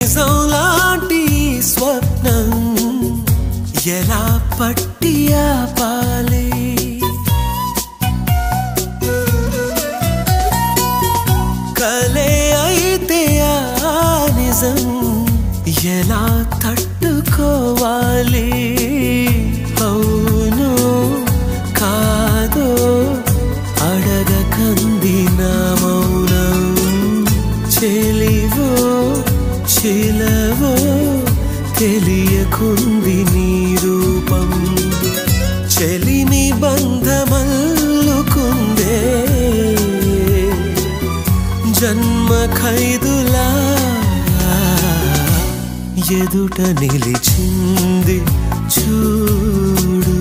నిజంలాంటి స్వప్నం ఎలా పట్టి ఆపాలి కలే అయితే ఆ నిజం ఎలా తట్టుకోవాలి అవును కాదో అడగకంది నా మౌనం చెలివో చిలవో తెలియకుంది నీ రూపం చెలిని బంధమల్లుకుందే జన్మ ఖైదులా ఎదుట నిలిచింది చూడు